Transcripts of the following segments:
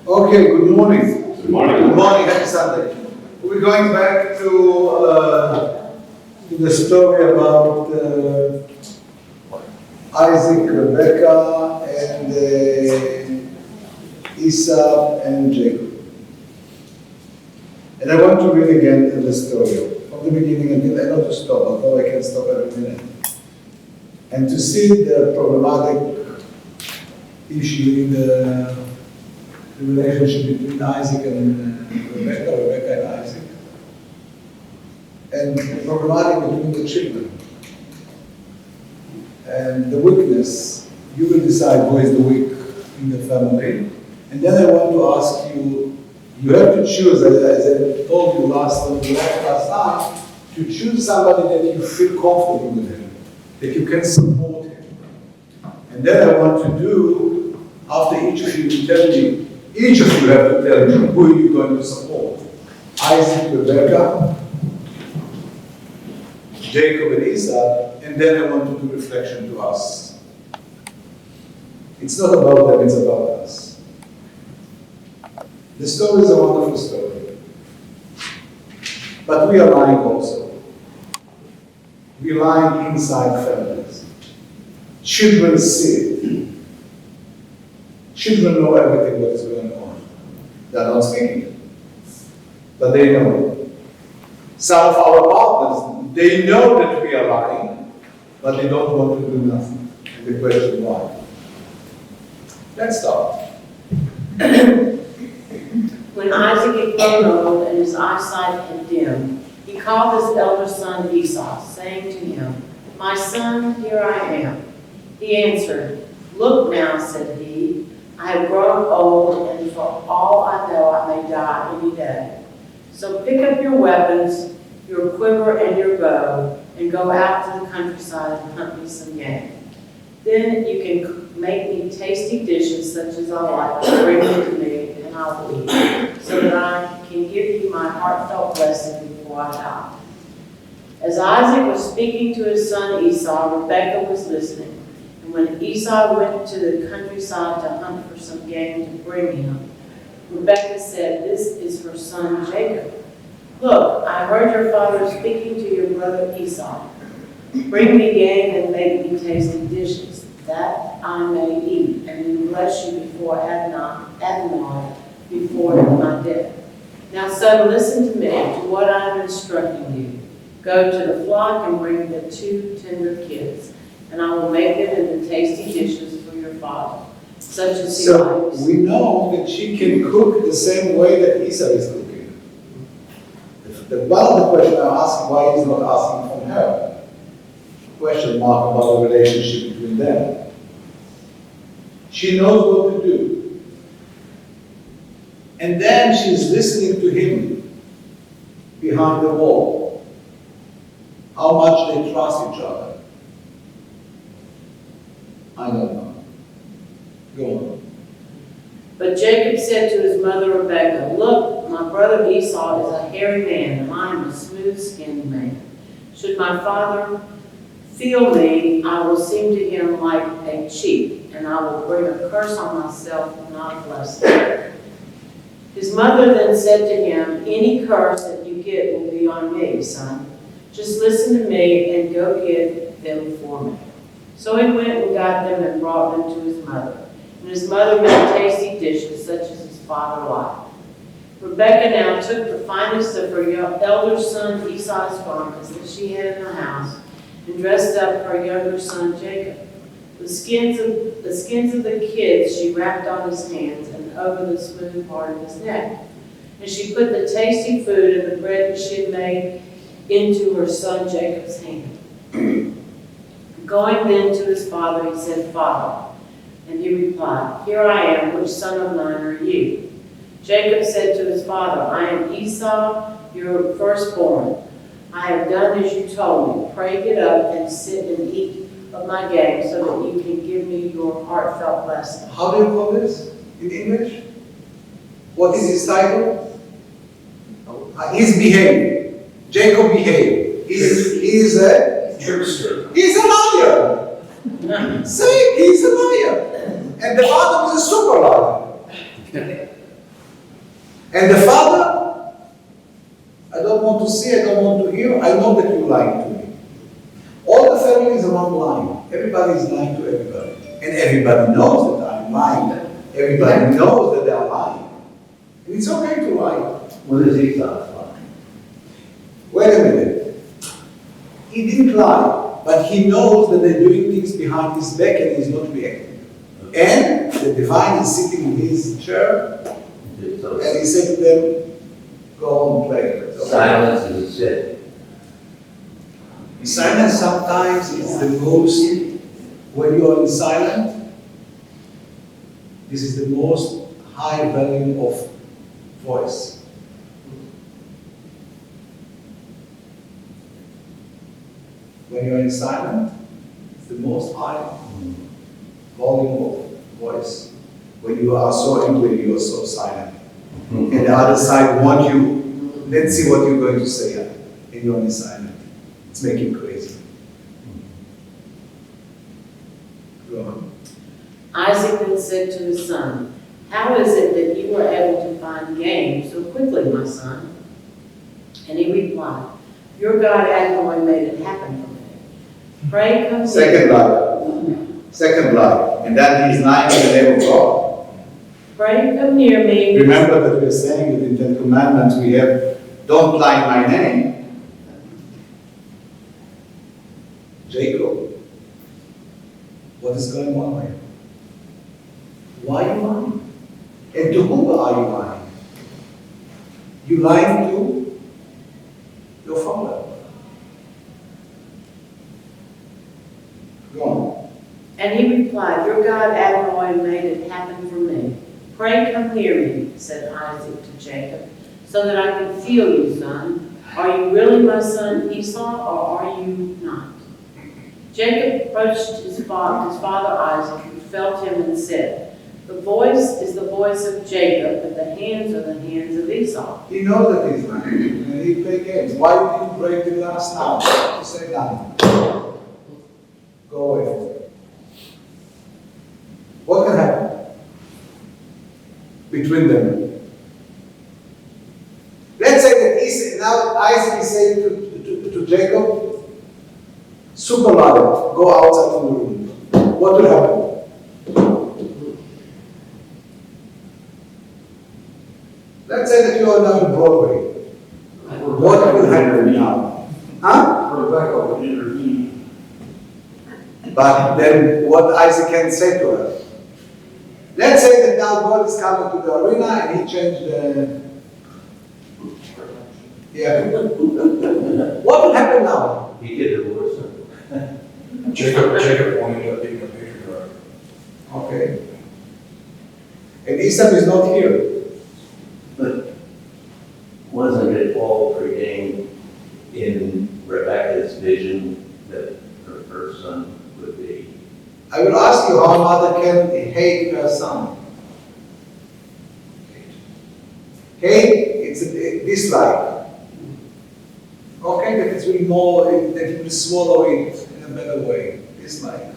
Okay, good morning. Good morning. Good morning, happy Sunday. We're going back to the story about Isaac, Rebecca, and Esau and Jacob. And I want to read again the story from the beginning until I don't stop, although I can stop every minute. And to see the problematic issue in the relationship between Isaac and Rebecca and Isaac, and the problematic between the children, and the weakness. You will decide who is the weak in the family. And then I want to ask you, you have to choose, as I told you last time, to choose somebody that you feel comfortable with him, that you can support him. And then I want to do, after each of you to tell me, each of you have to tell me who you're going to support. Isaac, Rebecca, Jacob and Esau, and then I want to do reflection to us. It's not about them, it's about us. The story is a wonderful story. But we are lying also. We are lying inside families. Children see it. Children know everything what is going on. They are not speaking, but they know. Some of our partners, they know that we are lying, but they don't want to do nothing. And the question why? Let's start. When Isaac had grown old and his eyesight had dimmed, he called his elder son Esau, saying to him, "My son, here I am." He answered, "Look now," said he, "I have grown old, and for all I know I may die any day. So pick up your weapons, your quiver and your bow, and go out to the countryside and hunt me some game. Then you can make me tasty dishes such as I like, and bring them to me, and I will eat, so that I can give you my heartfelt blessing before I die." As Isaac was speaking to his son Esau, Rebekah was listening. And when Esau went to the countryside to hunt for some game to bring him, Rebekah said, "This is her son Jacob. Look, I heard your father speaking to your brother Esau. Bring me game and make me tasty dishes, that I may eat, and then bless you before Adonai, before my death. Now, son, listen to me, to what I am instructing you. Go to the flock and bring the 2 tender kids, and I will make them into tasty dishes for your father, such as he So likes." we know that she can cook the same way that Esau is cooking. One of the questions I'm asking, why he's not asking from her? Question mark about the relationship between them. She knows what to do. And then she's listening to him behind the wall. How much they trust each other. I don't know. Go on. But Jacob said to his mother Rebekah, "Look, my brother Esau is a hairy man, and I am a smooth-skinned man. Should my father feel me, I will seem to him like a cheat, and I will bring a curse on myself and not a blessing." His mother then said to him, "Any curse that you get will be on me, son. Just listen to me and go get them for me." So he went and got them and brought them to his mother. And his mother made tasty dishes such as his father liked. Rebekah now took the finest of her elder son Esau's garments that she had in the house and dressed up her younger son Jacob. The skins of the kids she wrapped on his hands and over the smooth part of his neck. And she put the tasty food and the bread that she had made into her son Jacob's hand. Going then to his father, he said, "Father." And he replied, "Here I am, which son of mine are you?" Jacob said to his father, "I am Esau, your firstborn. I have done as you told me. Pray, get up and sit and eat of my game so that you can give me your heartfelt blessing." How do you call this in English? What is his title? He's behaved. Jacob behaved. He's a Trickster. He's a liar. See, he's a liar. And the father was a super liar. And the father, I don't want to see, I don't want to hear, I know that you lied to me. All the families around lying. Everybody is lying to everybody. And everybody knows that I'm lying. Everybody knows that they're lying. And it's okay to lie. What is Esau's lie? Wait a minute. He didn't lie, but he knows that they're doing things behind his back and he's not reacting. And the divine is sitting in his chair and he said to them, go home play. Okay. Silence is a sin. Silence sometimes is the most, when you are in silence, this is the most high value of voice. When you are in silence, it's the most high volume of voice. When you are so angry, you are so silent. And the other side want you, let's see what you're going to say, and you're only silent. It's making crazy. Go on. Isaac then said to his son, how is it that you were able to find game so quickly, my son? And he replied, your God Adonai made it happen for me. Pray come Second lie. Second lie. And that he's lying in the name of God. Pray come near me. Remember that we're saying that in the Ten Commandments we have, don't lie in my name. Jacob, what is going on here? Why are you lying? And to whom are you lying? You lying to your father. Go on. And he replied, your God Adonai made it happen for me. Pray come near me, said Isaac to Jacob, so that I can feel you, son. Are you really my son Esau, or are you not? Jacob approached his father Isaac, who felt him and said, the voice is the voice of Jacob, but the hands are the hands of Esau. He knows that he's lying, and he plays games. Why did you break the glass now? To say nothing. Go away. What can happen between them? Let's say that now Isaac is saying to Jacob, super loud, go outside from the room. What will happen? Let's say that you are now in Broadway. What will happen now? Huh? Rebecca will intervene. But then what Isaac can say to her? Let's say that now God is coming to the arena and he changed the... Yeah. What will happen now? He did divorce her. Jacob wanted to being a patriarch. Okay. And Esau is not here. But wasn't it all preordained in Rebecca's vision that her son would be? I will ask you how a mother can hate her son. Hate, it's a dislike. Okay, that it will more, that it will swallow it in a better way. Dislike.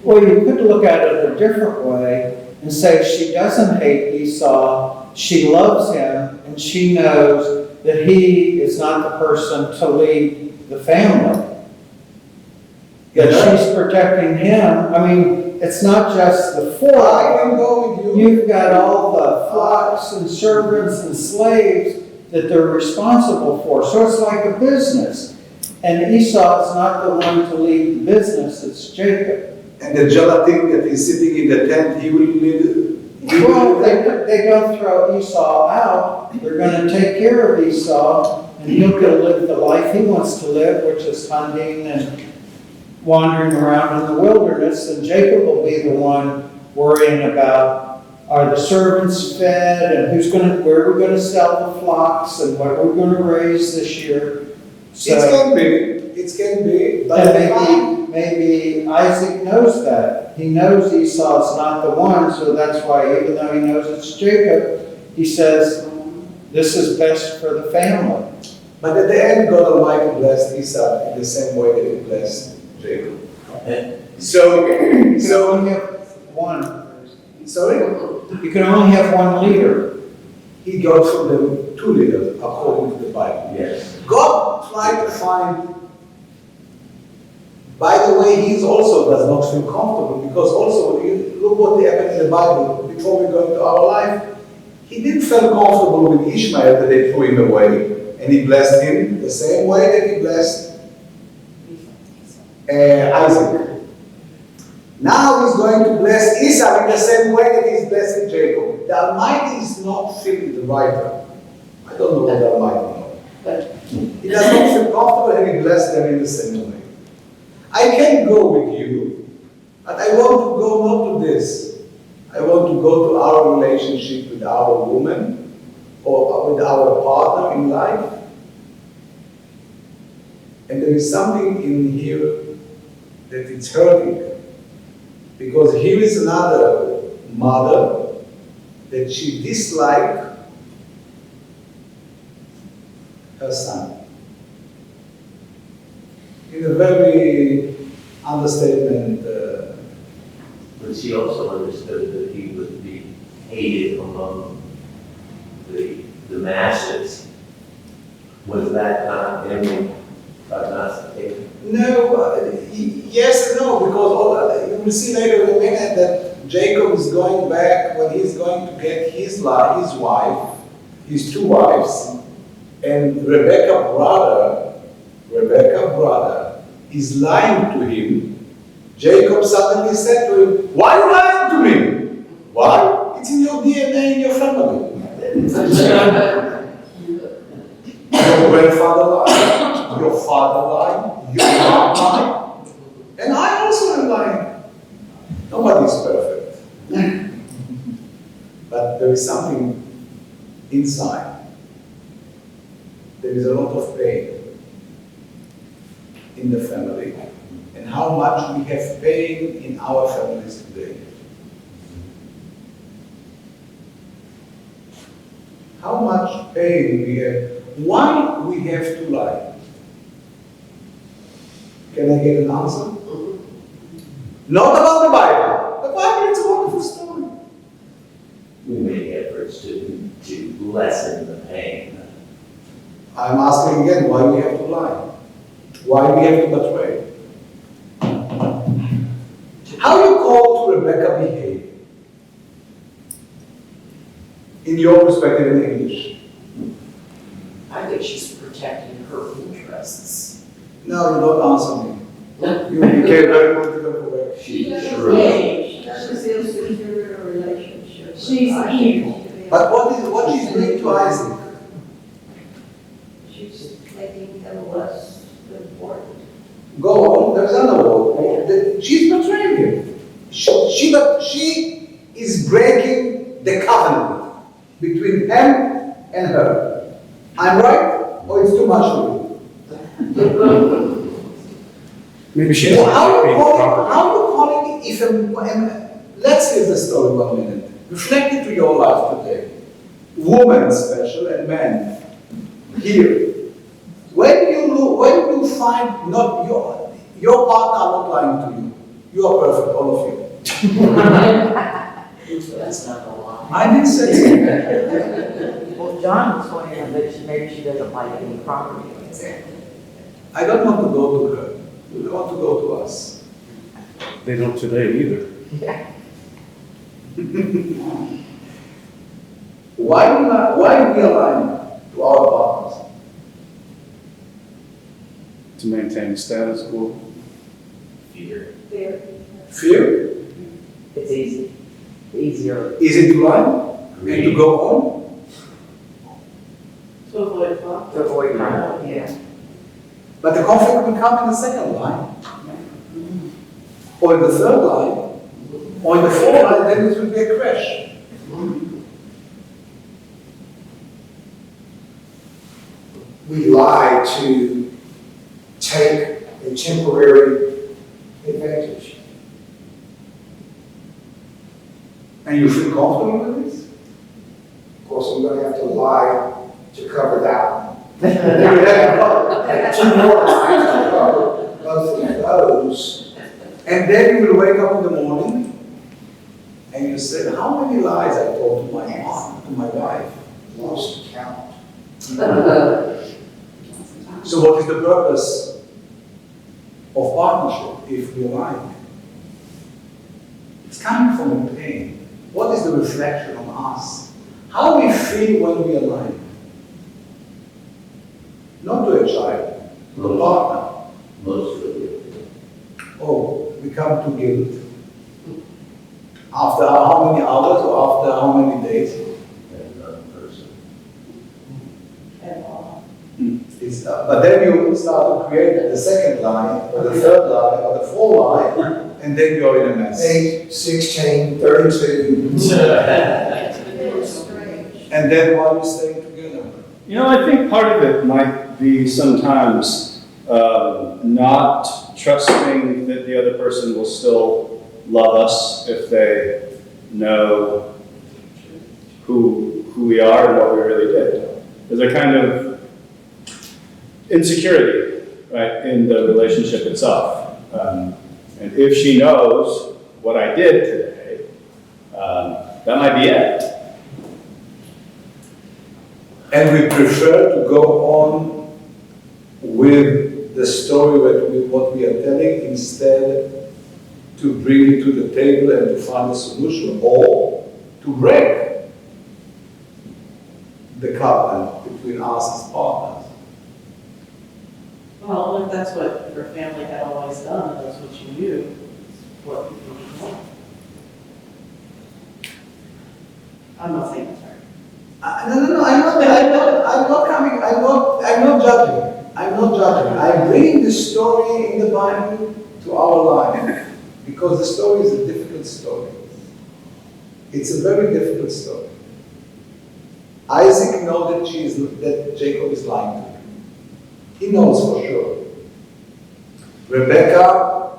Well, you could look at it a different way and say she doesn't hate Esau, she loves him, and she knows that he is not the person to lead the family. That she's protecting him. I mean, it's not just the I flock. can go with you. You've got all the flocks and servants and slaves that they're responsible for. So it's like a business. And Esau is not the one to lead the business, it's Jacob. And the gelatin that is sitting in the tent, he will lead. Well, they don't throw Esau out. They're going to take care of Esau, and he'll go live the life he wants to live, which is hunting and wandering around in the wilderness. And Jacob will be the one worrying about, are the servants fed, and where we're going to sell the flocks, and what we're going to raise this year. So, It can be, but and maybe Isaac knows that. He knows Esau's not the one, so that's why, even though he knows it's Jacob, he says, this is best for the family. But at the end, God Almighty blessed Esau in the same way that He blessed Jacob. So You can only have one. sorry? You can only have one leader. he got from them 2 liters, according to the Bible. Yes. God tried to find, by the way, he also does not feel comfortable, because also, you look what happened in the Bible, before we go into our life, he didn't feel comfortable with Ishmael that they threw him away, and he blessed him the same way that he blessed Isaac. Now he's going to bless Esau in the same way that he's blessing Jacob. The Almighty is not Philip the writer. I don't know what the Almighty knows. But he does not feel comfortable having blessed them in the same way. I can go with you, but I want to go not to this. I want to go to our relationship with our woman or with our partner in life. And there is something in here that it's hurting. Because here is another mother that she disliked her son. In a very understatement. But she also understood that he would be hated among the masses. Was that not him prognosticating? No, yes and no, because you will see later in a minute that Jacob is going back when he's going to get his wife, his 2 wives, and Rebecca's brother is lying to him. Jacob suddenly said to him, "Why are you lying to me?" Why? It's in your DNA, in your family. Your grandfather lied, your father lied, your mom lied, and I also am lying. Nobody is perfect. But there is something inside. There is a lot of pain in the family. And how much we have pain in our families today. How much pain we have. Why we have to lie? Can I get an answer? Not about the Bible. The Bible is a wonderful story. We make efforts to lessen the pain. I'm asking again, why we have to lie? Why we have to betray? How you call to Rebecca behave? In your perspective in English? I think she's protecting her interests. No, you don't answer me. You became very political correct. She's Yeah. shrewd. She doesn't feel secure in a relationship. She's evil. But what she's doing to Isaac? She's making him less important. Go on, there's another word. She's betraying him. She is breaking the covenant between him and her. I'm right? Or it's too much for you? Maybe she doesn't How like you being proper. calling it if let's hear the story 1 minute. Reflect into your life today. Woman special and man. Here. When you find not your partner not lying to you, you are perfect, all of you. That's not a lie. I didn't say it. Well, John was pointing out that maybe she doesn't like any property. I don't want to go to her. I want to go to us. They don't today either. Yeah. Why we align to our partners? To maintain the status quo. Fear. Fear? It's easy, easier. Is it to lie? And to go on? To avoid conflict. To avoid conflict, yeah. But the conflict will come in the second line. Or in the third line. Or in the fourth line, then it will be a crash. We lie to take a temporary advantage. And you feel comfortable with this? Of course, I'm going to have to lie to cover that one. And Two more lies to cover both of those. then you will wake up in the morning and you say, how many lies I told to my mom, to my wife? lost count. So what is the purpose of partnership if we align? It's coming from a pain. What is the reflection on us? How we feel when we align? Not to a child, to a partner. Most of it. Oh, we come to guilt. After how many hours or after how many days? And another person. But then you start to create the second line, or the third line, or the fourth line, and then you're in a mess. 8, 16, 32. And then why are you staying together? You know, I think part of it might be sometimes not trusting that the other person will still love us if they know who we are and what we really did. There's a kind of insecurity, right, in the relationship itself. And if she knows what I did today, that might be it. And we prefer to go on with the story with what we are telling instead to bring it to the table and to find a solution, or to break the covenant between us as partners. Well, if that's what your family had always done, that's what you knew, it's what you know. I'm not saying it's right. No, I'm not judging. I'm not judging. I'm bringing the story in the Bible to our life because the story is a difficult story. It's a very difficult story. Isaac knows that Jacob is lying to him. He knows for sure. Rebecca,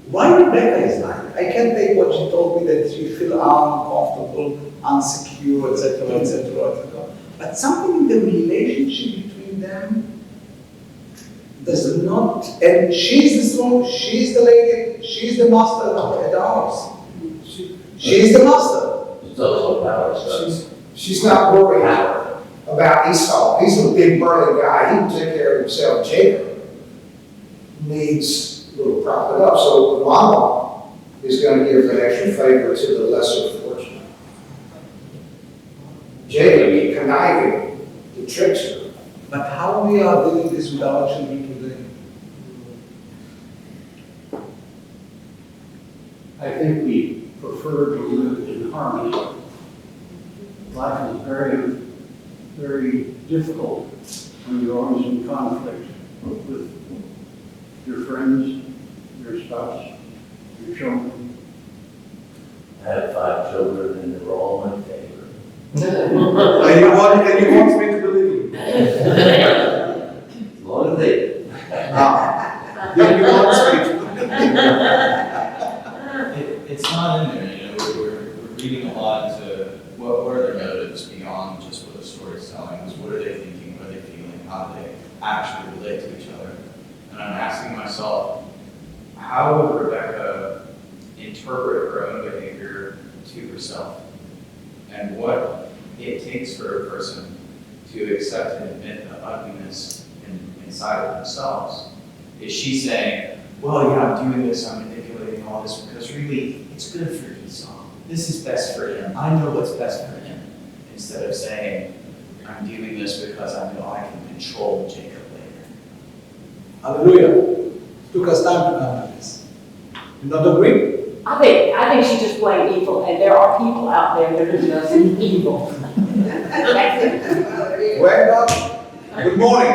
why Rebecca is lying? I can't take what she told me that she feel uncomfortable, insecure, etc., etc., etc. But something in the relationship between them does not, and she's the strong, she's the lady, she's the master at the house. She's the master. It's also power stuff. She's not worried about Esau. He's a big burly guy. He can take care of himself. Jacob needs a little propping up. So the mama is going to give an extra favor to the lesser fortunate. Jacob, conniving, the trickster. But how we are doing this with our children today? I think we prefer to live in harmony. Life is very, very difficult when you're always in conflict with your friends, your spouse, your children. I have 5 children and they're all in favor. And you want me to believe you? As long as they do. You want me to It's not in there, you know, we're reading a lot into what are their motives beyond just what the story's telling us. What are they thinking, what are they feeling, how do they actually relate to each other? And I'm asking myself, how would Rebecca interpret her own behavior to herself? And what it takes for a person to accept and admit the ugliness inside of themselves. Is she saying, well, yeah, I'm doing this, I'm manipulating all this because really it's good for Esau. This is best for him. I know what's best for him. Instead of saying, I'm doing this because I know I can control Jacob later. Hallelujah. It took us time to come to this. You not agree? I think she's just plain evil, and there are people out there that are just evil. Wake up. Good morning.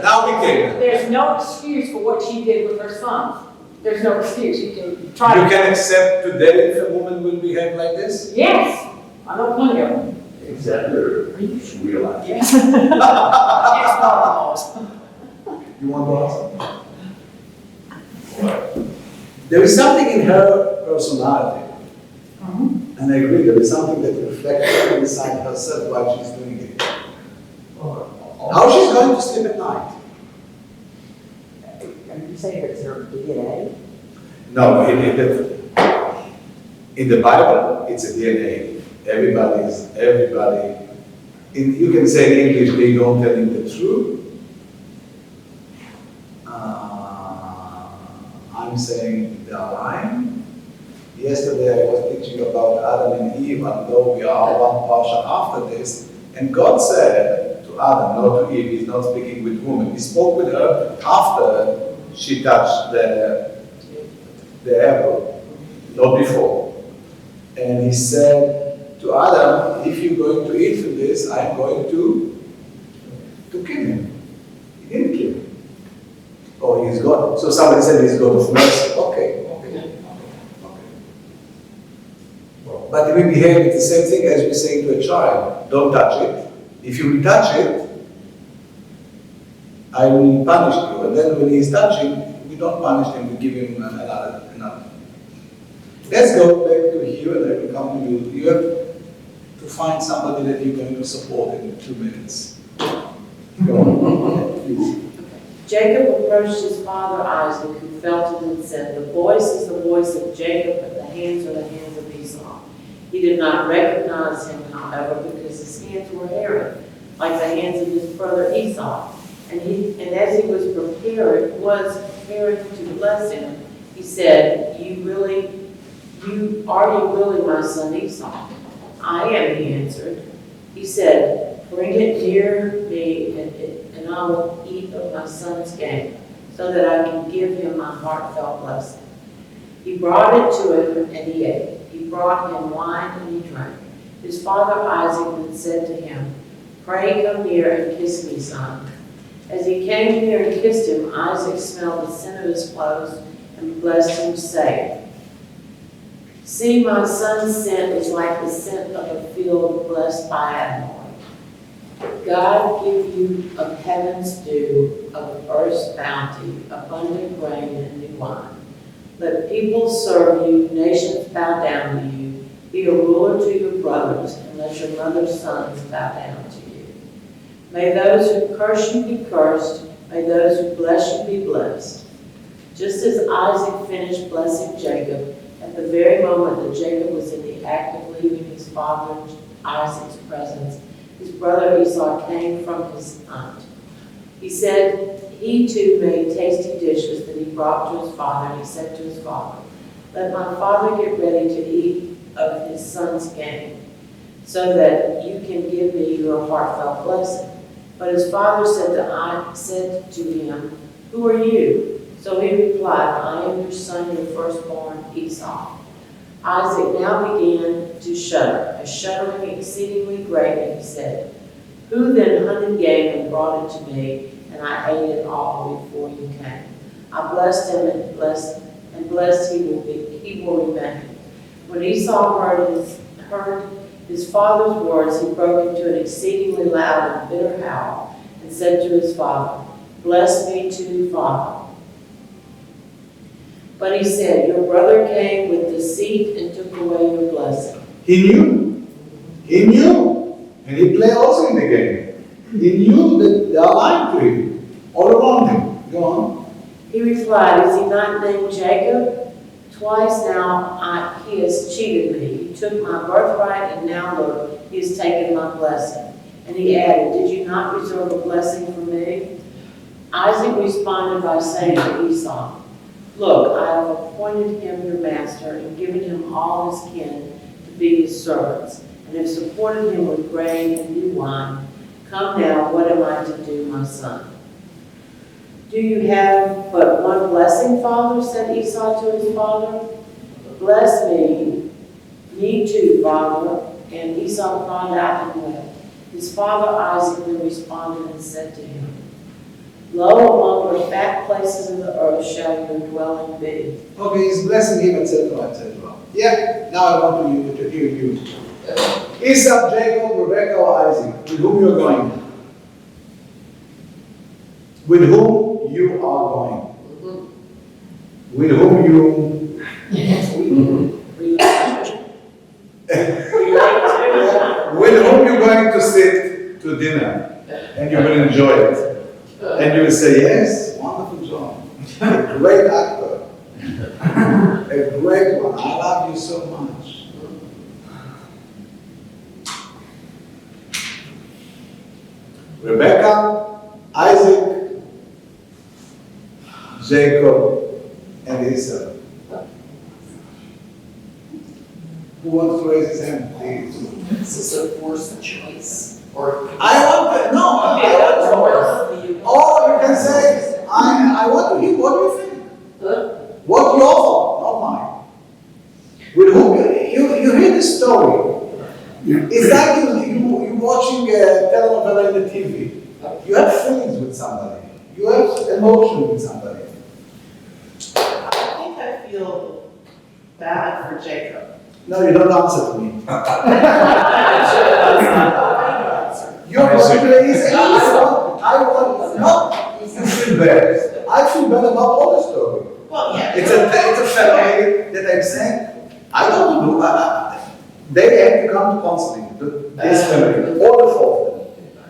Now we came. There's no excuse for what she did with her sons. There's no excuse. You can You try can accept today if a woman will behave like this? Yes, I know plenty of them. Except they're real life. Yes. Yes, You want to ask? There is something in her personality. And I agree, there is something that reflects inside herself while she's doing it. How she's going to sleep at night? Are you saying it's her DNA? No, in the Bible, it's a DNA. everybody, you can say in English, they don't tell him the truth. I'm saying they are lying. Yesterday I was teaching about Adam and Eve, and though we are one portion after this, and God said to Adam, not to Eve, he's not speaking with woman, he spoke with her after she touched the apple, not before. And he said to Adam, if you're going to eat from this, I'm going to kill him. He didn't kill him. Oh, he's God. So somebody said he's God of mercy. Okay. But we behave it's the same thing as we say to a child, don't touch it. If you will touch it, I will punish you. And then when he's touching, we don't punish him, we give him another. Let's go back to here and I will come to you. You have to find somebody that you're going to support in 2 minutes. Go on, please. Jacob approached his father Isaac, who felt it and said, "The voice is the voice of Jacob, but the hands are the hands of Esau." He did not recognize him, however, because his hands were hairy, like the hands of his brother Esau. And as he was preparing to bless him, he said, "Are you really my son Esau?" "I am," he answered. He said, "Bring it near me, and I will eat of my son's game, so that I can give him my heartfelt blessing." He brought it to him, and he ate. He brought him wine, and he drank. His father Isaac then said to him, "Pray come near and kiss me, son." As he came near and kissed him, Isaac smelled the scent of his clothes and blessed him, saying, "See, my son's scent is like the scent of a field blessed by Adonai. God give you of heaven's dew, of earth's bounty, abundant grain and new wine. Let people serve you, nations bow down to you. Be a ruler to your brothers, and let your mother's sons bow down to you. May those who curse you be cursed, may those who bless you be blessed." Just as Isaac finished blessing Jacob, at the very moment that Jacob was in the act of leaving his father Isaac's presence, his brother Esau came from his hunt. He said he too made tasty dishes that he brought to his father, and he said to his father, "Let my father get ready to eat of his son's game, so that you can give me your heartfelt blessing." But his father said to him, "Who are you?" So he replied, "I am your son, your firstborn, Esau." Isaac now began to shudder, a shuddering exceedingly great, and he said, "Who then hunted game and brought it to me, and I ate it all before you came? I blessed him, and blessed he will remain." When Esau heard his father's words, he broke into an exceedingly loud and bitter howl, and said to his father, "Bless me too, father." But he said, "Your brother came with deceit and took away your blessing." He knew, and he played also in the game. He knew that they are lying to him, all around him. Go on. He replied, "Is he not named Jacob? Twice now he has cheated me. He took my birthright, and now look, he has taken my blessing." And he added, "Did you not reserve a blessing for me?" Isaac responded by saying to Esau, "Look, I have appointed him your master and given him all his kin to be his servants, and have supported him with grain and new wine. Come now, what am I to do, my son?" "Do you have but one blessing, father?" said Esau to his father. "Bless me too, father." And Esau cried out and wept. His father Isaac then responded and said to him, "Lo, among the fat places of the earth shall your dwelling be." Okay, he's blessing him, etc., etc. Yeah, now I want to hear you. Esau, Jacob, Rebekah, or Isaac, with whom you're going? With whom you are going? With whom you... With whom you're going to sit to dinner, and you will enjoy it. And you will say, "Yes, wonderful job. A great actor. A great one. I love you so much." Rebecca, Isaac, Jacob, and Esau. Who wants to raise his hand, please? This is a forced choice, or. I want to, no, or you can say, I want to hear, what do you think? What your thought, not mine. With whom, you hear the story. It's like you watching a telenovela in the TV. You have feelings with somebody. You have emotion with somebody. I think I feel bad for Jacob. No, you don't answer to me. You're Isaac. please. I want, no, you feel bad. I feel bad about all the story. Well, yeah. It's a family that I'm saying, I don't know, they have to come to counseling, this family, all the four of them.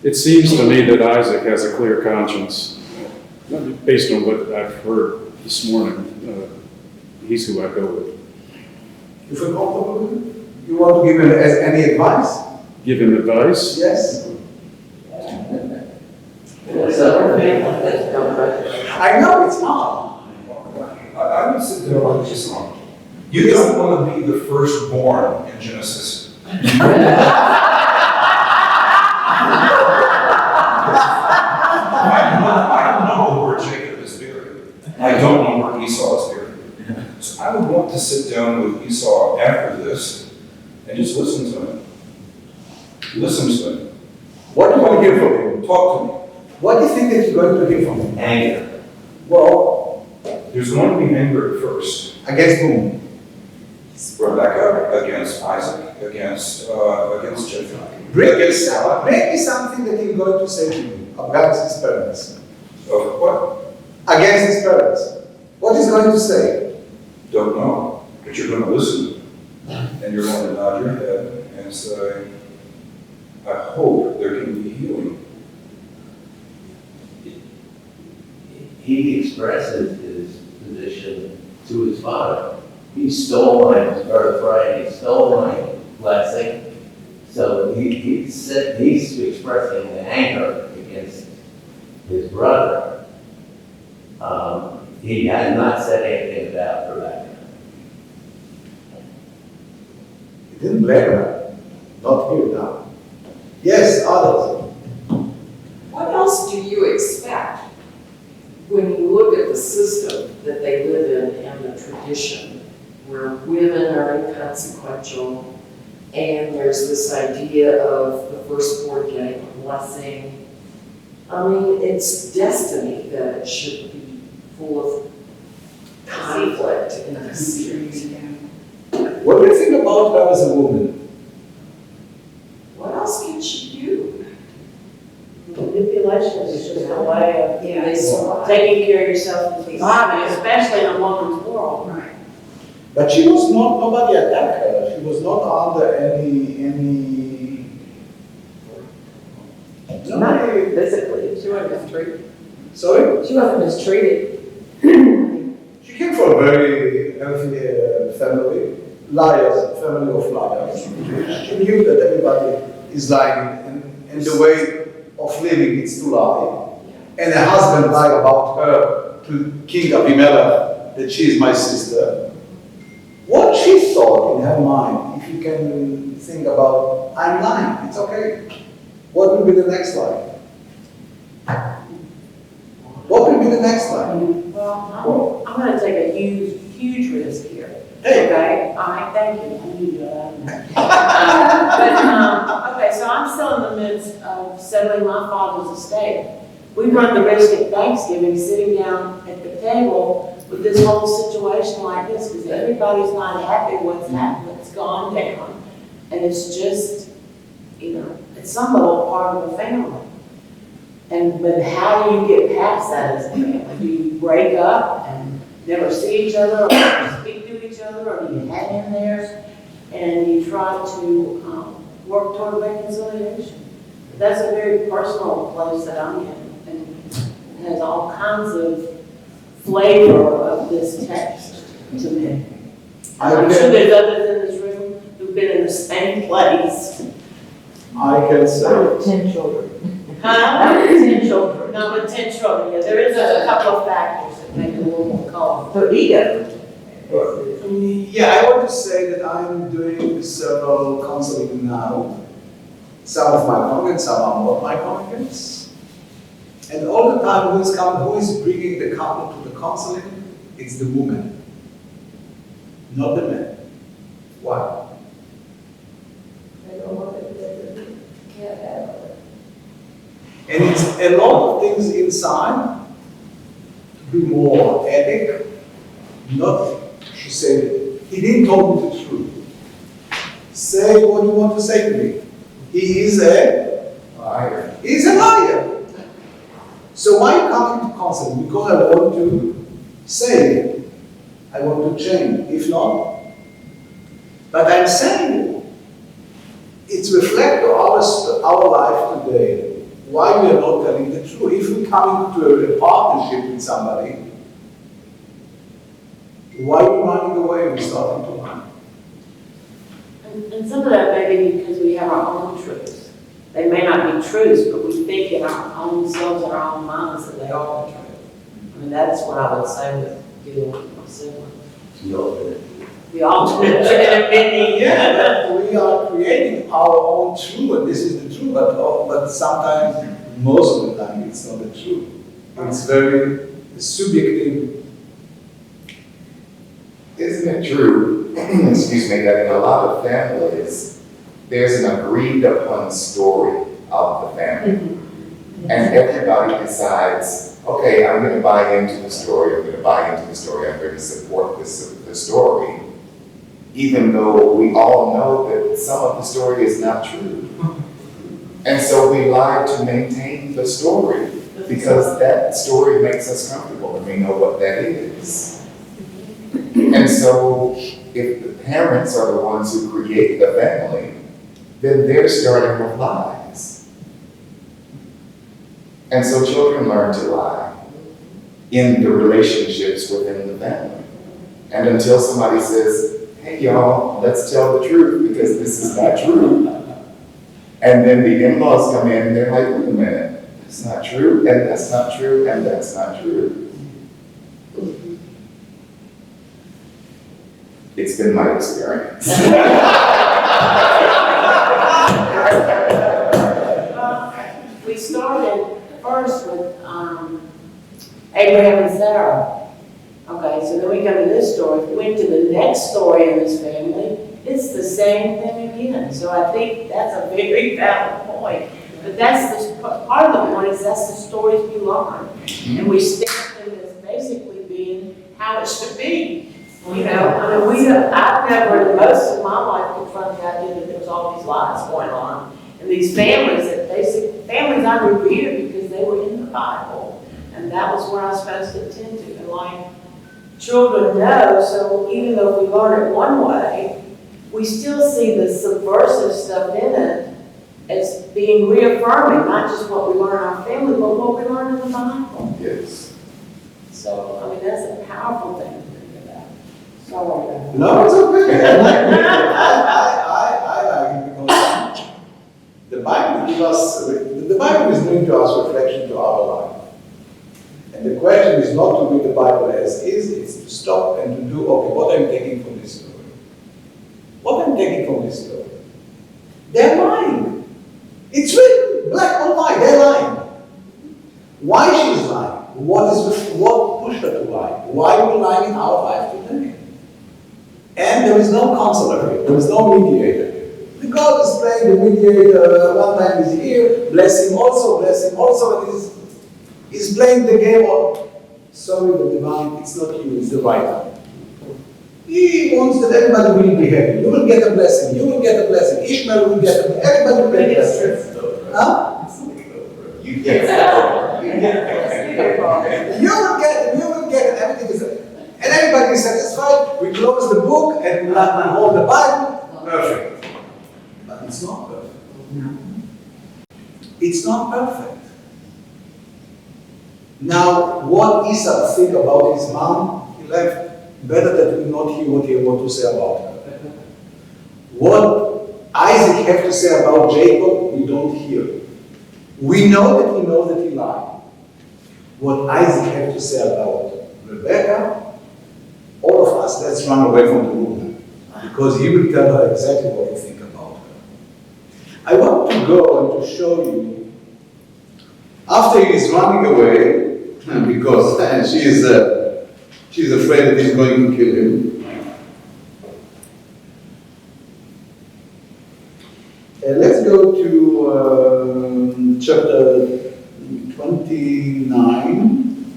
It seems to me that Isaac has a clear conscience, based on what I've heard this morning. He's who I go with. You feel comfortable with it? You want to give him any advice? Give him advice? Yes? So, I know it's hard. I would sit there like this. You don't want to be the firstborn in Genesis. I don't know where Jacob is buried. I don't know where Esau is buried. So I would want to sit down with Esau after this and just listen to him. Listen to him. What do you want to hear from him? Talk to me. What do you think that you're going to hear from him? anger. Well, There's going to be anger at first. against whom? Rebecca against Isaac, against Jacob. Bring me Against God. something that he's going to say to you about his parents. Of what? Against his parents. What he's going to say? Don't know. But you're going to listen. And you're going to nod your head and say, I hope there can be healing. He expresses his position to his father. He stole my birthright, he stole my blessing. So he's expressing the anger against his brother. He has not said anything about Rebecca. He didn't blame her. Not here now. Yes, others. What else do you expect when you look at the system that they live in and the tradition where women are inconsequential and there's this idea of the firstborn getting a blessing? I mean, it's destiny that it should be full of conflict and deceit. What do you think about her as a woman? What else can she do? Manipulation is just a way of They survive. taking care of yourself and surviving, especially in a woman's world. Right. But she was not, nobody attacked her. She was not under any. Not physically, she wasn't mistreated. Sorry? She wasn't mistreated. She came from a very healthy family. Liars, family of liars. She knew that everybody is lying, and the way of living is to lie. And her husband lied about her to King Abimelech that she is my sister. What she thought in her mind, if you can think about, I'm lying, it's okay. What will be the next lie? What will be the next lie? Well, I'm gonna take a huge risk here. Hey. Okay, all right, thank you. I knew that. Okay, so I'm still in the midst of settling my father's estate. We run the risk at Thanksgiving, sitting down at the table with this whole situation like this, because everybody's not happy what's happened, what's gone down. And it's just, it's some little part of the family. But how do you get past that as a family? Do you break up and never see each other, or speak to each other, or do you hang in there and you try to work toward reconciliation? That's a very personal place that I'm in, and it has all kinds of flavor of this text to me. I'm sure there's others in this room who've been in the same place. I can say. 10 children. Huh? 10 children. No, with 10 children, yeah, there is a couple of factors that make it a little more colorful. So ego. Yeah, I want to say that I'm doing several counseling now. Some of my congregants, some are not my congregants. And all the time, who is bringing the couple to the counseling? It's the woman, not the man. Why? They don't want it, can't have it. And it's a lot of things inside to be more ethic, not to say, he didn't tell me the truth. Say what you want to say to me. He is a liar. He's a liar. So why coming to counseling? Because I want to say, I want to change. If not, but I'm saying it's reflect our life today. Why we are not telling the truth? If we come into a partnership with somebody, why are we running away and starting to run? And some of that may be because we have our own truths. They may not be truths, but we think in our own selves and our own minds that they are the truth. I mean, that's what I would say with dealing with my siblings. The alternate gender. Yeah, we are creating our own truth, and this is the truth, but sometimes, most of the time, it's not the truth. It's very subjective. Isn't it true, excuse me, that in a lot of families, there's an agreed upon story of the family? And everybody decides, okay, I'm going to buy into the story, I'm going to buy into the story, I'm going to support the story, even though we all know that some of the story is not true. And so we lie to maintain the story, because that story makes us comfortable and we know what that is. And so if the parents are the ones who create the family, then they're starting with lies. And so children learn to lie in the relationships within the family. And until somebody says, hey y'all, let's tell the truth because this is not true. And then the in-laws come in and they're like, wait a minute, that's not true, and that's not true, and that's not true. It's been my experience. We started first with Abraham and Sarah. Okay, so then we come to this story. We went to the next story in this family. It's the same thing again. So I think that's a very valid point. But that's the part of the point is that's the stories we learn, and we stick to them as basically being how it should be. You know, I mean, I've never in most of my life confronted the idea that there's all these lies going on. And these families families I revered because they were in the Bible. And that was where I was supposed to attend to. And like children know, so even though we learn it one way, we still see the subversive stuff in it as being reaffirming, not just what we learn in our family, but what we learn in the Bible. Yes. So, I mean, that's a powerful thing. No, it's okay. I like it because the Bible gives us, the Bible is doing to us reflection to our life. And the question is not to read the Bible as is, it's to stop and to do, okay, what I'm taking from this story? What I'm taking from this story? They're lying. It's written, black on white, they're lying. Why she's lying? What pushed her to lie? Why are we lying in our life today? And there is no counselor here, there is no mediator here. The God is playing the mediator, one time is here, bless him also, and he's playing the game of, sorry, the divine, it's not you, it's the writer. He wants that everybody will be happy. You will get a blessing, you will get a blessing, Ishmael will get a blessing, everybody will get a blessing. Huh? You get it. You will get it, everything is there. And everybody is satisfied, we close the book and we hold the Bible, perfect. But it's not perfect. It's not perfect. Now, what Esau think about his mom, he left. Better that we not hear what he want to say about her. What Isaac have to say about Jacob, we don't hear. We know that he lied. What Isaac have to say about Rebecca, all of us, let's run away from the room, because he will tell her exactly what he thinks about her. I want to go and to show you, after he is running away, because she's afraid that he's going to kill him. Let's go to chapter 29.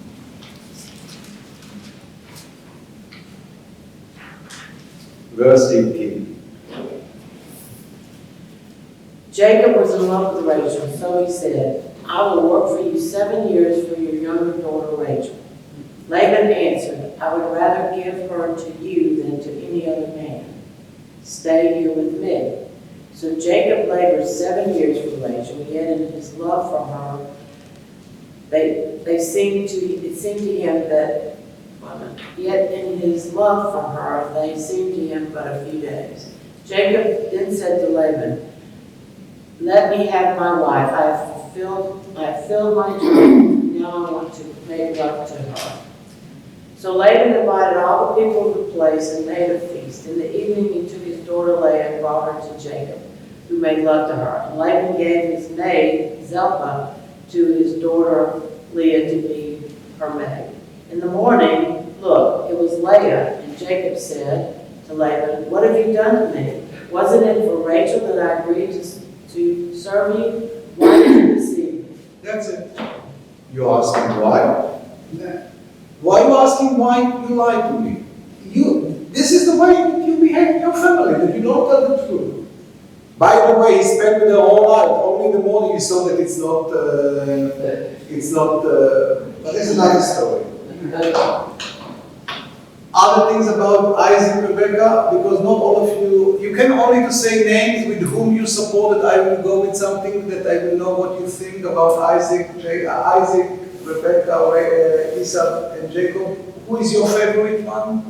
Verse 18. Jacob was in love with Rachel, so he said, I will work for you 7 years for your younger daughter Rachel. Laban answered, I would rather give her to you than to any other man. Stay here with me. So Jacob labored 7 years for Rachel, yet in his love for her, it seemed to him that, yet in his love for her, they seemed to him but a few days. Jacob then said to Laban, let me have my wife. I have filled my dream. Now I want to make love to her. So Laban invited all the people of the place and made a feast. In the evening he took his daughter Leah and brought her to Jacob, who made love to her. And Laban gave his maid Zilpah to his daughter Leah to be her maid. In the morning, look, it was Leah, and Jacob said to Laban, what have you done to me? Wasn't it for Rachel that I agreed to serve you? Why did you deceive me? That's it. You're asking why? Why are you asking why you lied to me? This is the way that you behave in your family, that you don't tell the truth. By the way, he spent with her all night. Only in the morning you saw that it's not, but it's another story. Other things about Isaac and Rebecca, because not all of you can only to say names with whom you supported. I will go with something that I will know what you think about Isaac, Rebecca, Esau, and Jacob. Who is your favorite one?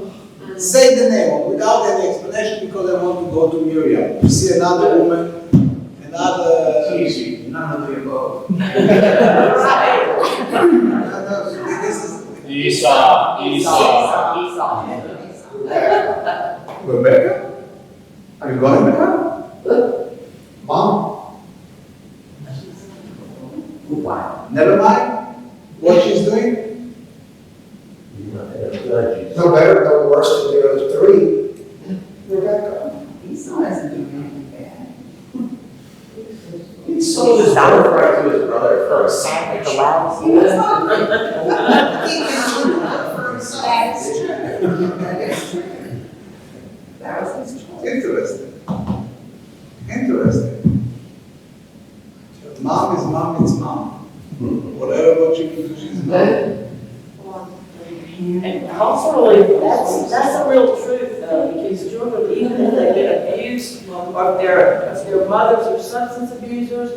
Say the name without any explanation, because I want to go to Miriam to see another woman, another. It's easy, none of the above. Esau. Rebecca? Are you going with her? Mom? Wow. Never mind what she's doing. No better, no worse than the other three. Rebecca. Esau isn't doing anything bad. He sold his birthright to his brother for a sandwich. That was his choice. Interesting. Mom is mom, it's mom. Whatever what you can do, she's mom. And culturally, that's a real truth, though, because children, even if they get abused, or if their mothers are substance abusers,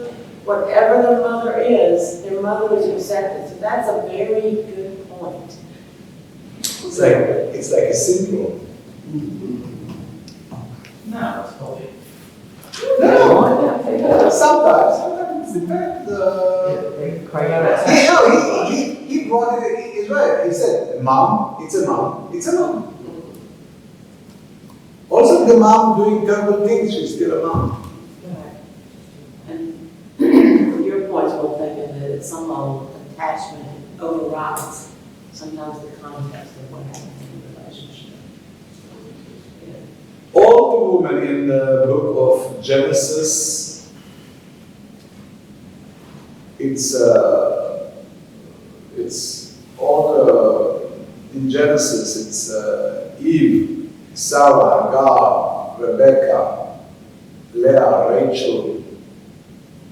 whatever their mother is accepted. So that's a very good point. It's like a syndrome. No, it's healthy. No, sometimes it depends. He brought it. He's right. He said, "Mom, it's a mom. It's a mom." Also, the mom doing terrible things, she's still a mom. And your point's well taken, that at some level, attachment overrides sometimes the context of what happens in the relationship. All the women in the book of Genesis, it's all in Genesis. It's Eve, Sarah, Hagar, Rebecca, Leah, Rachel,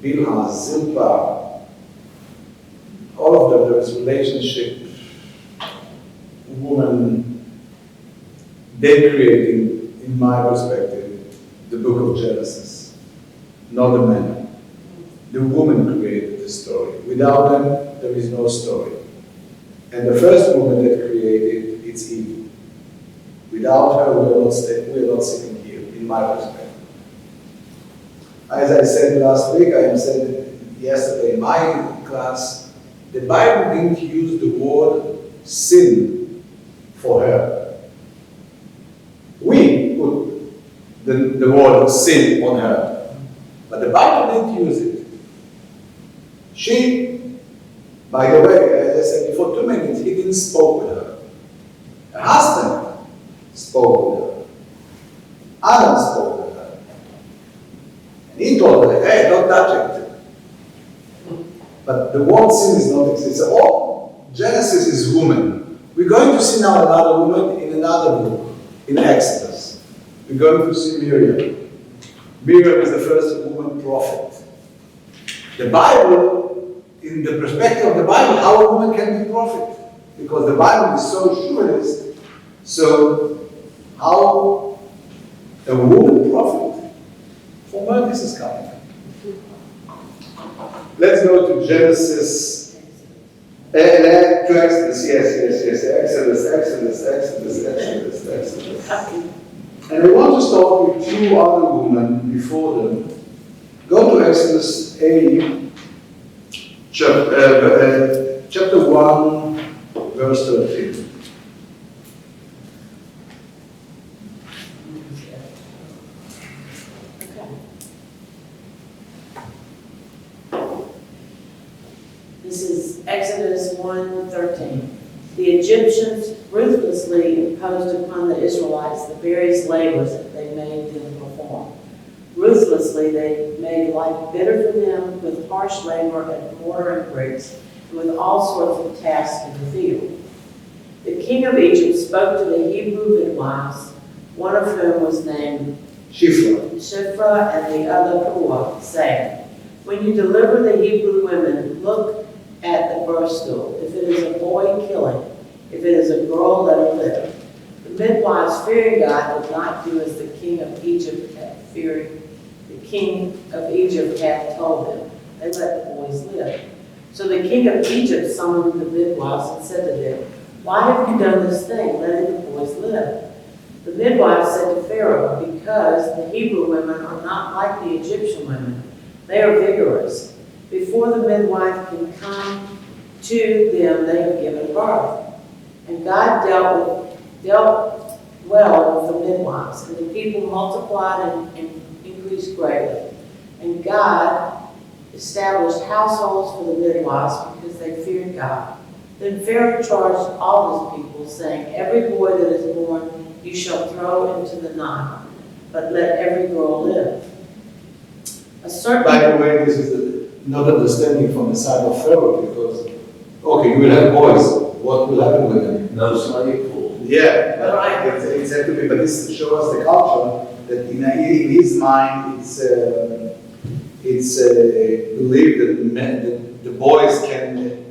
Bilhah, Zilpah. All of them, there is relationship. Woman, they creating, in my perspective, the book of Genesis, not the man. The woman created the story. Without them, there is no story. And the first woman that created, it's Eve. Without her, we are not sitting here, in my perspective. As I said last week, I said yesterday in my class, the Bible didn't use the word sin for her. We put the word sin on her, but the Bible didn't use it. She, by the way, as I said before, 2 minutes, he didn't spoke with her. Her husband spoke with her. Adam spoke with her. And he told her, hey, don't touch it. But the word sin is not exist. All Genesis is woman. We're going to see now another woman in another book, in Exodus. We're going to see Miriam. Miriam is the first woman prophet. The Bible, in the perspective of the Bible, how a woman can be prophet? Because the Bible is so humanist. So, how a woman prophet? From where this is coming? Let's go to Genesis. To Exodus, yes. Exodus. And we want to start with 2 other women before them. Go to Exodus 8, chapter 1, verse 13. This is Exodus 1:13. The Egyptians ruthlessly imposed upon the Israelites the various labors that they made them perform. Ruthlessly, they made life bitter for them with harsh labor and mortar and bricks, and with all sorts of tasks in the field. The king of Egypt spoke to the Hebrew midwives, one of whom was named Shiphrah and the other Puah, saying, when you deliver the Hebrew women, look at the birth stool. If it is a boy, kill him. If it is a girl, let her live. The midwives, fearing God, did not do as the king of Egypt had told them. They let the boys live. So the king of Egypt summoned the midwives and said to them, why have you done this thing, letting the boys live? The midwives said to Pharaoh, because the Hebrew women are not like the Egyptian women. They are vigorous. Before the midwife can come to them, they have given birth. And God dealt well with the midwives, and the people multiplied and increased greatly. And God established households for the midwives because they feared God. Then Pharaoh charged all his people, saying, every boy that is born you shall throw into the Nile, but let every girl live. By the way, this is not understanding from the side of Pharaoh, because, okay, you will have boys. What will happen with them? No slave pool. Yeah, but it's have to be. But this shows us the culture that in his mind, it's believed that the boys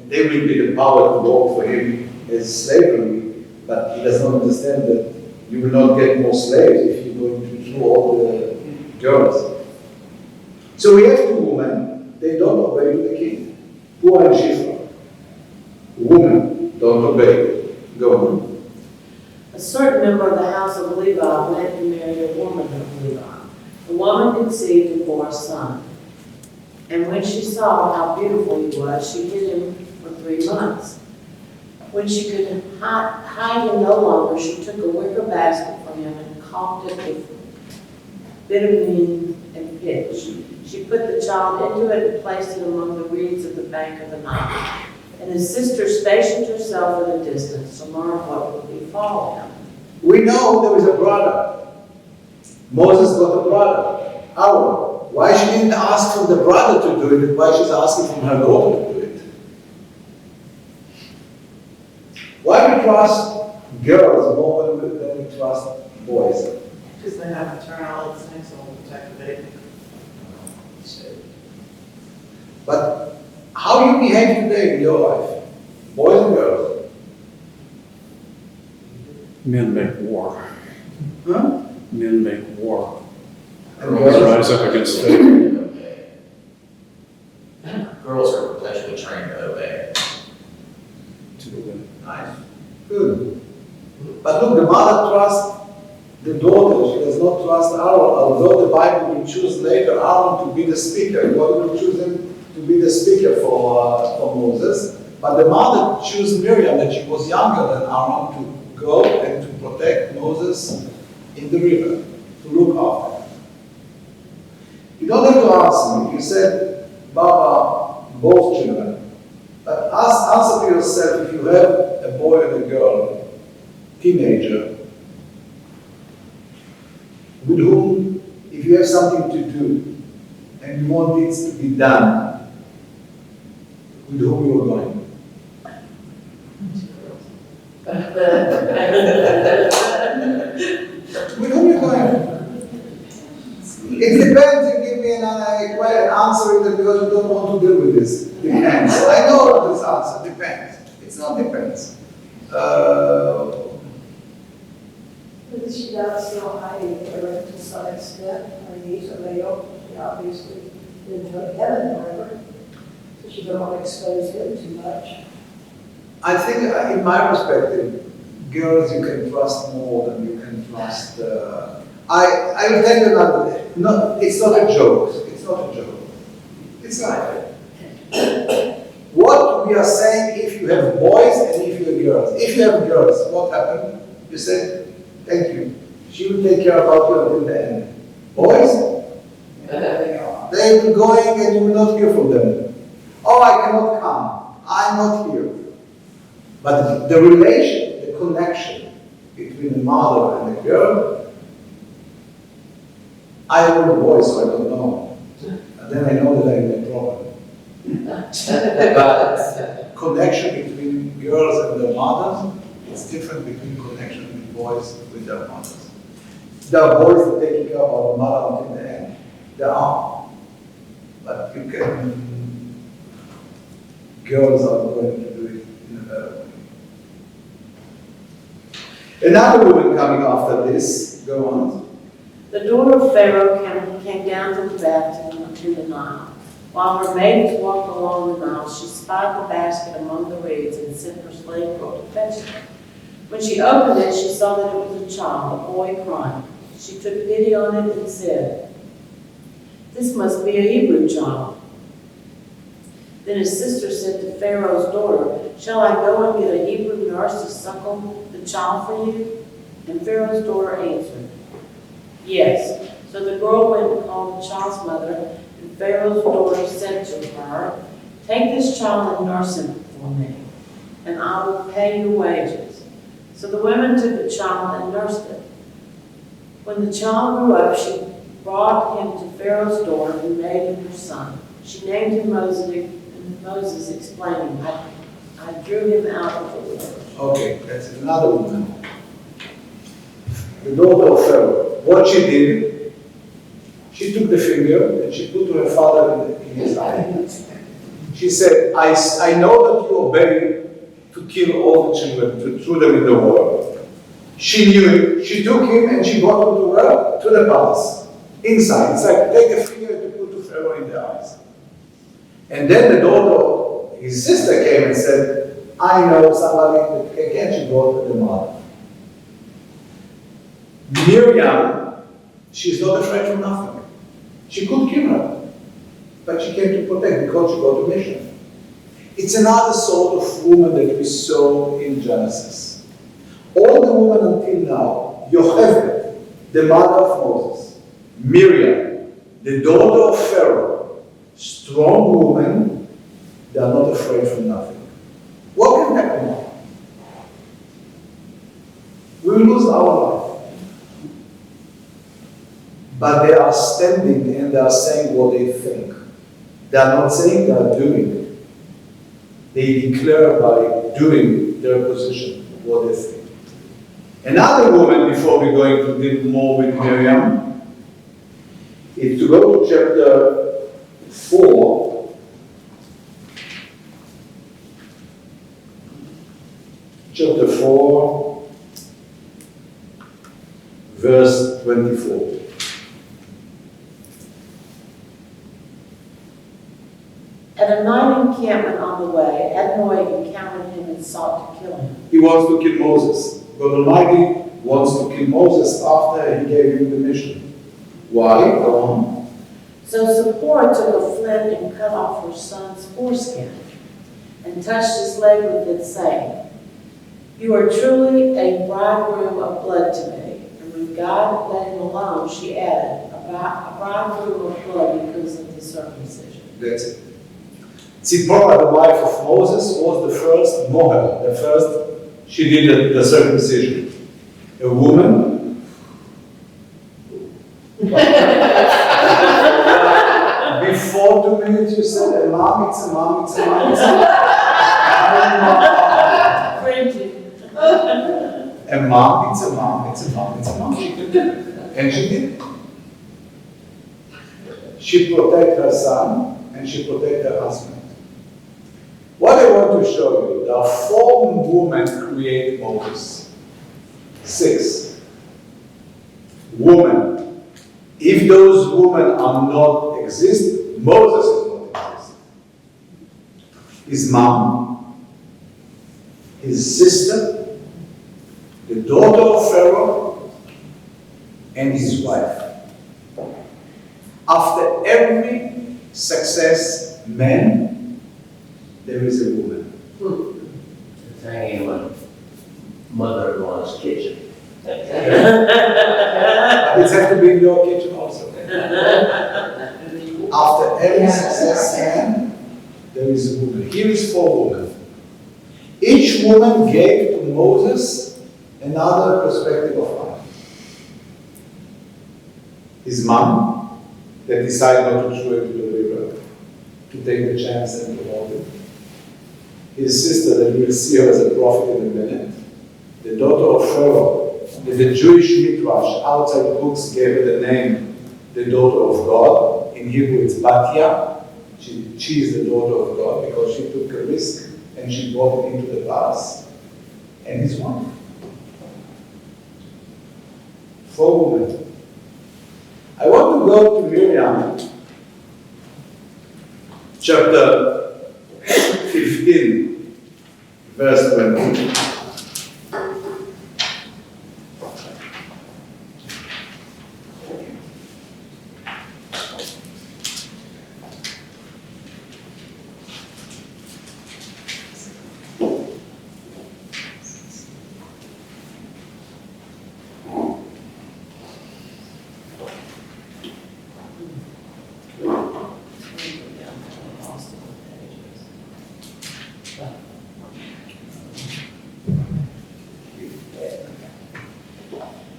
they will be the power to work for him as slavery, but he does not understand that you will not get more slaves if you're going to throw all the girls. So we have 2 women, they don't obey the king. Puah and Shiphrah. Women don't obey. Go on. A certain member of the house of Levi went and married a woman of Levi. The woman conceived and bore a son. And when she saw how beautiful he was, she hid him for 3 months. When she could hide him no longer, she took a wicker basket from him and caulked it with bitumen and pitch. She put the child into it and placed it among the reeds of the bank of the Nile. And his sister stationed herself at a distance to learn what would befall him. We know there is a brother. Moses got a brother, Aaron. Why she didn't ask from the brother to do it, why she's asking from her daughter to do it? Why we trust girls more than we trust boys? Because they have maternal instincts and will protect the baby. But how you behave today in your life, boys and girls? Men make war. Huh? Men make war. And Girls girls? rise up against fate. Girls are perpetually trained to obey. To the women. Nice. Good. But look, the mother trusts the daughter, she does not trust Aaron, although the Bible will choose later Aaron to be the speaker. God will choose him to be the speaker for Moses. But the mother chose Miriam, that she was younger than Aaron, to go and to protect Moses in the river, to look after him. You don't have to answer me. You said, Baba, both children. But answer to yourself, if you have a boy and a girl, teenager, with whom, if you have something to do, and you want it to be done, with whom you are going? With whom you going? It depends. You give me an answer either because you don't want to deal with this. Depends. I know this answer. Depends. It's not depends. But she does still hiding her to some extent. Her knees are veiled. She obviously didn't go to heaven forever. So she don't want to expose him too much. I think, in my perspective, girls you can trust more than you can trust. I will tell you another. No, it's not a joke. It's not a joke. It's not. What we are saying, if you have boys and if you have girls. If you have girls, what happened? You said, thank you. She will take care about you until the end. Boys, they will going and you will not hear from them. Oh, I cannot come. I'm not here. But the relation, the connection between the mother and the girl, I have a voice, so I don't know. And then I know that I'm in a problem. But connection between girls and their mothers is different between connection with boys with their mothers. There are boys that take care of our mother until the end. There are. But you can, girls are going to do it in a better way. Another woman coming after this, go on. The daughter of Pharaoh came down to the baptism in the Nile. While her maidens walked along the Nile, she spied the basket among the reeds and sent her slave girl to fetch it. When she opened it, she saw that it was a child, a boy crying. She took pity on it and said, "This must be a Hebrew child." Then his sister said to Pharaoh's daughter, "Shall I go and get a Hebrew nurse to suckle the child for you?" And Pharaoh's daughter answered, "Yes." So the girl went and called the child's mother, and Pharaoh's daughter said to her, "Take this child and nurse him for me, and I will pay your wages." So the women took the child and nursed it. When the child grew up, she brought him to Pharaoh's daughter, who made him her son. She named him Moses, explaining, I drew him out of the water. Okay, that's another woman. The daughter of Pharaoh. What she did, she took the finger and she put to her father in his eye. She said, I know that you obey to kill all the children, to throw them in the water. She knew it. She took him and she brought him to where? To the palace. Inside. It's like take a finger to put to Pharaoh in the eyes. And then the daughter, his sister came and said, I know somebody that can. She brought the mother. Miriam, she's not afraid of nothing. She could kill her, but she came to protect because she got a mission. It's another sort of woman that we saw in Genesis. All the women until now, Yocheved, the mother of Moses, Miriam, the daughter of Pharaoh, strong women, they are not afraid from nothing. What can happen now? We will lose our life. But they are standing and they are saying what they think. They are not saying, they are doing. They declare by doing their position what they think. Another woman, before we're going to deal more with Miriam, is to go to chapter 4. Chapter 4, verse 24. At a night encampment on the way, Adonai encountered him and sought to kill him. He wants to kill Moses. God Almighty wants to kill Moses after he gave him the mission. Why? Go on. So Zipporah took a flint and cut off her son's foreskin and touched his leg with it, saying, "You are truly a bridegroom of blood to me." And when God let him alone, she added, "A bridegroom of blood because of the circumcision." That's it. Zipporah, the wife of Moses, was the first mohel, the first, she did the circumcision. A woman. Before 2 minutes you said, a mom, it's a mom, it's a mom, it's a mom. A mom, it's a mom, it's a mom, it's a mom. She did it. And she did it. She protected her son and she protected her husband. What I want to show you, there are 4 women create Moses. 6. Women. If those women are not exist, Moses is not exist. His mom, his sister, the daughter of Pharaoh, and his wife. After every success man, there is a woman. It's hanging in my mother-in-law's kitchen. But it has to be in your kitchen also. After every success man, there is a woman. Here is 4 women. Each woman gave to Moses another perspective of life. His mom, that decided not to throw it to the river, to take the chance and to hold it. His sister, that we will see her as a prophet in a minute. The daughter of Pharaoh, that the Jewish midrash outside books gave her the name, the daughter of God. In Hebrew it's Batya. She is the daughter of God because she took a risk and she brought it into the palace. And his wife. 4 women. I want to go to Miriam, chapter 15, verse 20.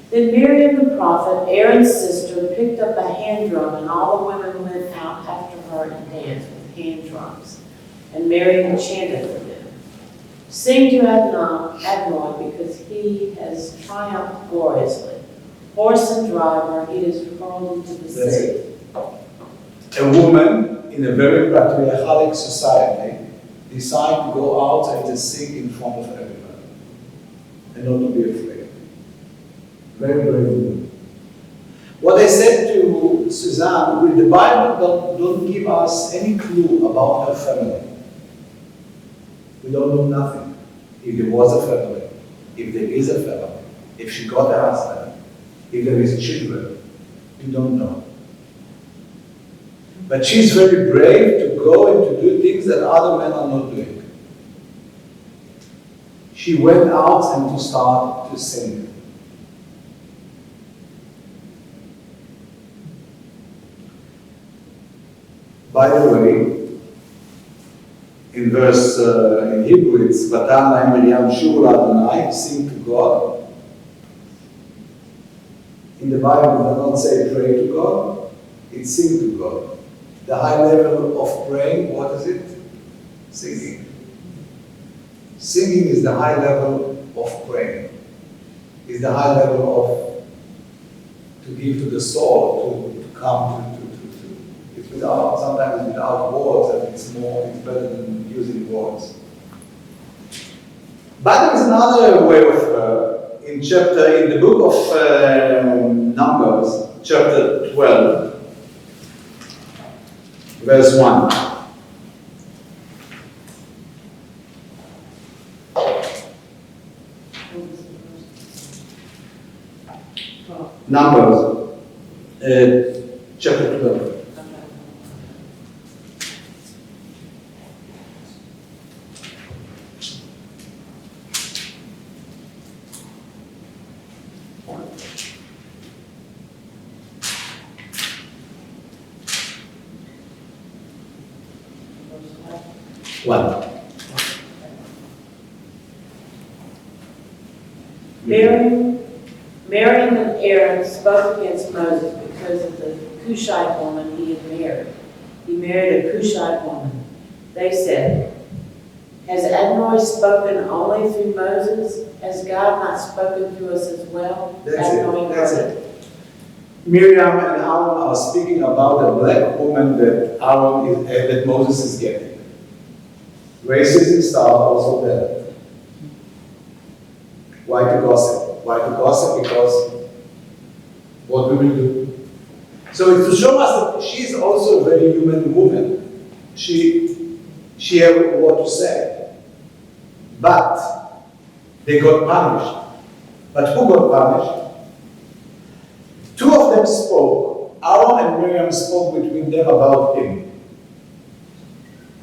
Then Miriam the prophet, Aaron's sister, picked up a hand drum, and all the women went out after her and danced with hand drums. And Miriam chanted for them, "Sing to Adonai, because he has triumphed gloriously. Horse and driver, he is hurled into the That's sea." it. A woman in a very patriarchal society decided to go out and to sing in front of everybody and not to be afraid. Very brave woman. What I said to Suzanne, the Bible don't give us any clue about her family. We don't know nothing. If there was a family, if there is a family, if she got a husband, if there is children, we don't know. But she's very brave to go and to do things that other men are not doing. She went out and to start to sing. By the way, in verse, in Hebrew, it's Vatana Miriam Shur Adonai, sing to God. In the Bible, it does not say pray to God, it's sing to God. The high level of praying, what is it? Singing. Singing is the high level of praying. It's the high level of to give to the soul, to come to it's without, sometimes it's without words, and it's better than using words. But there is another way of, in the book of Numbers, chapter 12, verse 1. Numbers, chapter 12. One. Miriam and Aaron spoke against Moses because of the Cushite woman he had married. He married a Cushite woman. They said, "Has Adonai spoken only through Moses? Has God not spoken through us as well?" That's it. Miriam and Aaron are speaking about a black woman that that Moses is getting. Racism starts also there. Why to gossip? Why to gossip? Because what we will do. So it's to show us that she's also a very human woman. She has what to say. But they got punished. But who got punished? Two of them spoke. Aaron and Miriam spoke between them about him.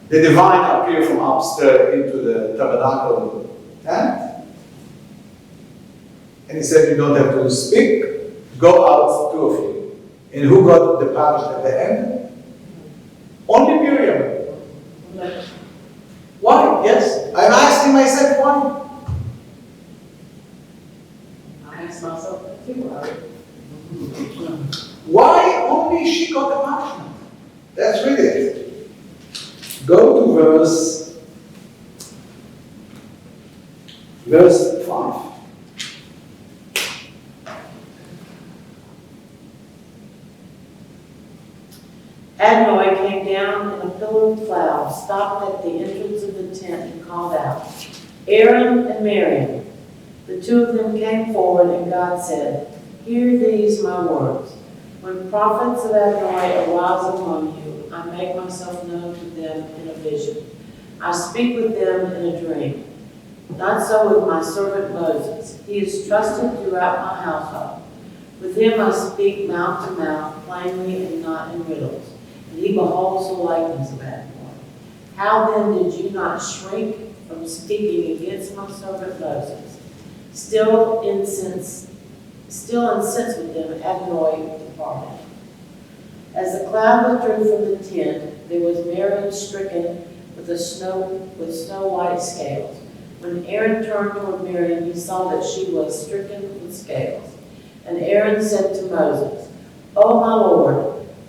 The divine appeared from upstairs into the tabernacle tent. And he said, "You don't have to speak. Go out, two of you." And who got the punishment at the end? Only Miriam. Why? Yes. I'm asking myself why. I asked myself that too, right? Why only she got the punishment? Let's read it. Go to verse 5. Adonai came down in a pillar of cloud, stopped at the entrance of the tent, and called out, "Aaron and Miriam." The two of them came forward, and God said, "Hear these my words. When prophets of Adonai arise among you, I make myself known to them in a vision. I speak with them in a dream. Not so with my servant Moses. He is trusted throughout my household. With him I speak mouth to mouth, plainly and not in riddles. And he beholds the likeness of Adonai. How then did you not shrink from speaking against my servant Moses? Still incensed with them, Adonai departed. As the cloud withdrew from the tent, there was Miriam stricken with snow white scales. When Aaron turned toward Miriam, he saw that she was stricken with scales. And Aaron said to Moses, "O my Lord,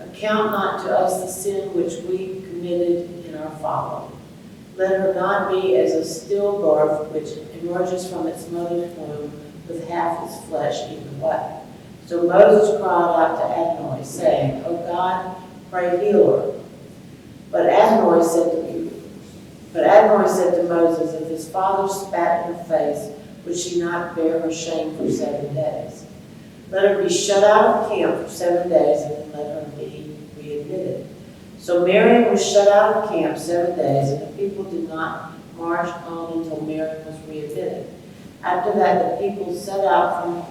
account not to us the sin which we committed in our folly. Let her not be as a stillbirth which emerges from its mother's womb with half its flesh eaten away." So Moses cried out to Adonai, saying, "O God, pray heal her." But Adonai said to Moses, "If his father spat in her face, would she not bear her shame for 7 days? Let her be shut out of camp for 7 days, and then let her be readmitted." So Miriam was shut out of camp 7 days, and the people did not march on until Miriam was readmitted. After that, the people set out from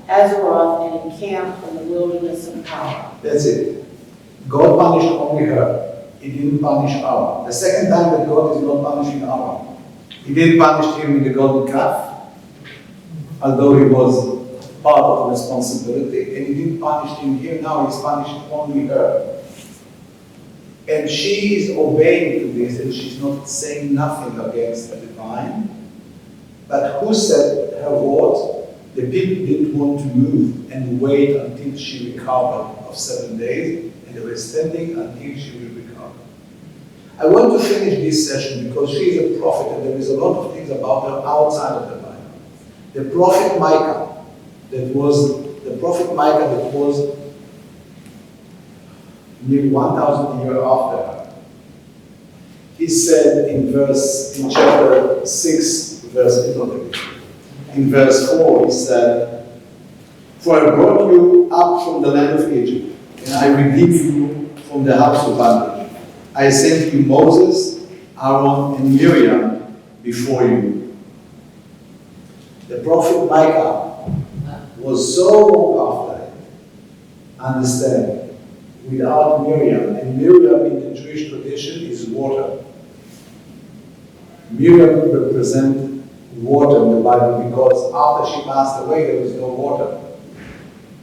Hazeroth and encamped in the wilderness of Paran. That's it. God punished only her. He didn't punish Aaron. The second time that God is not punishing Aaron. He didn't punish him with the golden calf, although he was part of the responsibility, and he didn't punish him here. Now he's punishing only her. And she is obeying to this, and she's not saying nothing against the divine. But who said her words? The people didn't want to move and wait until she recovered of 7 days, and they were standing until she will recover. I want to finish this session because she is a prophet, and there is a lot of things about her outside of the Bible. The prophet Micah, that was nearly 1,000 years after her. He said in chapter 6, in verse 4, he said, "For I brought you up from the land of Egypt, and I redeemed you from the house of bondage. I sent you Moses, Aaron, and Miriam before you." The prophet Micah was so long after it. Understand, without Miriam, and Miriam in the Jewish tradition is water. Miriam represents water in the Bible because after she passed away there was no water.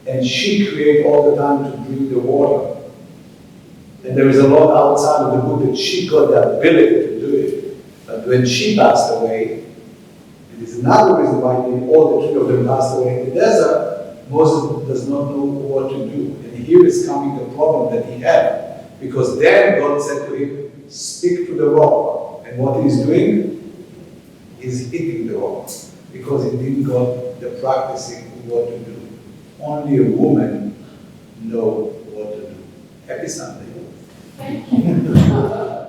And she created all the time to drink the water. And there is a lot outside of the book that she got the ability to do it. But when she passed away, it is another reason why all the three of them passed away in the desert. Moses does not know what to do. And here is coming the problem that he had. Because then God said to him, speak to the rock. And what he's doing is hitting the rock. Because he didn't got the practicing of what to do. Only a woman knows what to do. Happy Sunday. Thank you.